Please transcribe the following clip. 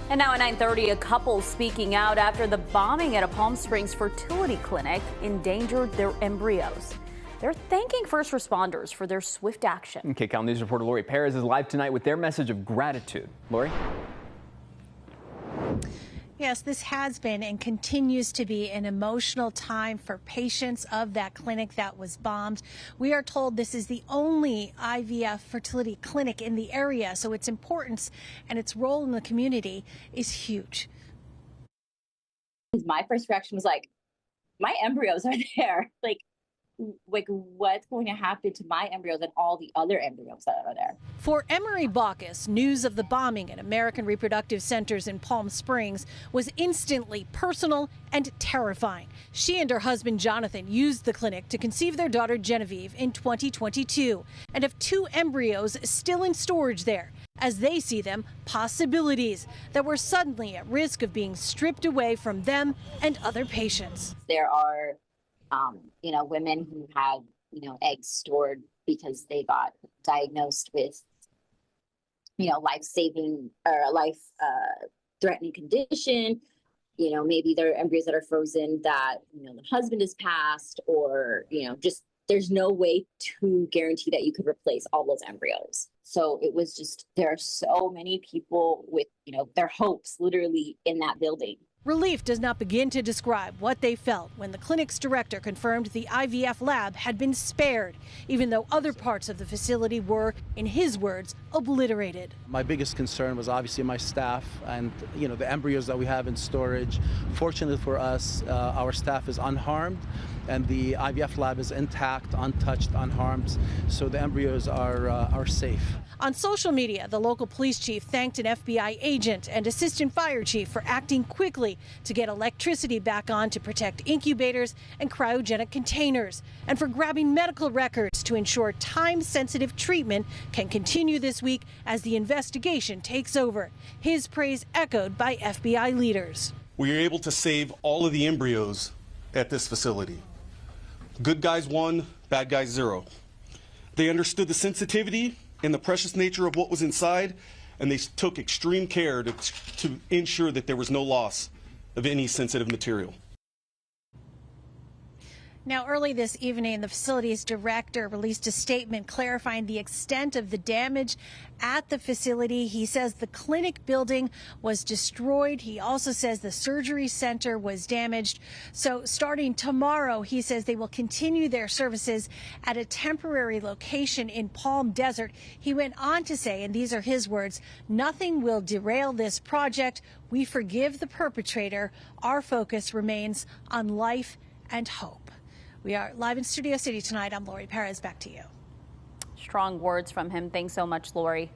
And now at 9:30, a couple speaking out after the bombing at a Palm Springs fertility clinic endangered their embryos. They're thanking first responders for their swift action. KCAL News reporter Laurie Perez is live tonight with their message of gratitude. Laurie? Yes, this has been and continues to be an emotional time for patients of that clinic that was bombed. We are told this is the only IVF fertility clinic in the area, so its importance and its role in the community is huge. My first reaction was like, my embryos are there. Like what's going to happen to my embryos and all the other embryos that are there? For Emery Baucus, news of the bombing at American Reproductive Centers in Palm Springs was instantly personal and terrifying. She and her husband Jonathan used the clinic to conceive their daughter Genevieve in 2022 and have 2 embryos still in storage there. As they see them, possibilities that were suddenly at risk of being stripped away from them and other patients. There are women who have, eggs stored because they got diagnosed with, life-saving or a life-threatening condition. Maybe there are embryos that are frozen that, the husband has passed or, just there's no way to guarantee that you could replace all those embryos. So it was just, there are so many people with, their hopes literally in that building. Relief does not begin to describe what they felt when the clinic's director confirmed the IVF lab had been spared, even though other parts of the facility were, in his words, obliterated. My biggest concern was obviously my staff and, the embryos that we have in storage. Fortunately for us, our staff is unharmed and the IVF lab is intact, untouched, unharmed, so the embryos are safe. On social media, the local police chief thanked an FBI agent and assistant fire chief for acting quickly to get electricity back on to protect incubators and cryogenic containers, and for grabbing medical records to ensure time-sensitive treatment can continue this week as the investigation takes over. His praise echoed by FBI leaders. We were able to save all of the embryos at this facility. Good guys won, bad guys 0. They understood the sensitivity and the precious nature of what was inside, and they took extreme care to ensure that there was no loss of any sensitive material. Now, early this evening, the facility's director released a statement clarifying the extent of the damage at the facility. He says the clinic building was destroyed. He also says the surgery center was damaged. So starting tomorrow, he says they will continue their services at a temporary location in Palm Desert. He went on to say, and these are his words, "Nothing will derail this project. We forgive the perpetrator. Our focus remains on life and hope." We are live in Studio City tonight. I'm Laurie Perez. Back to you. Strong words from him. Thanks so much, Laurie.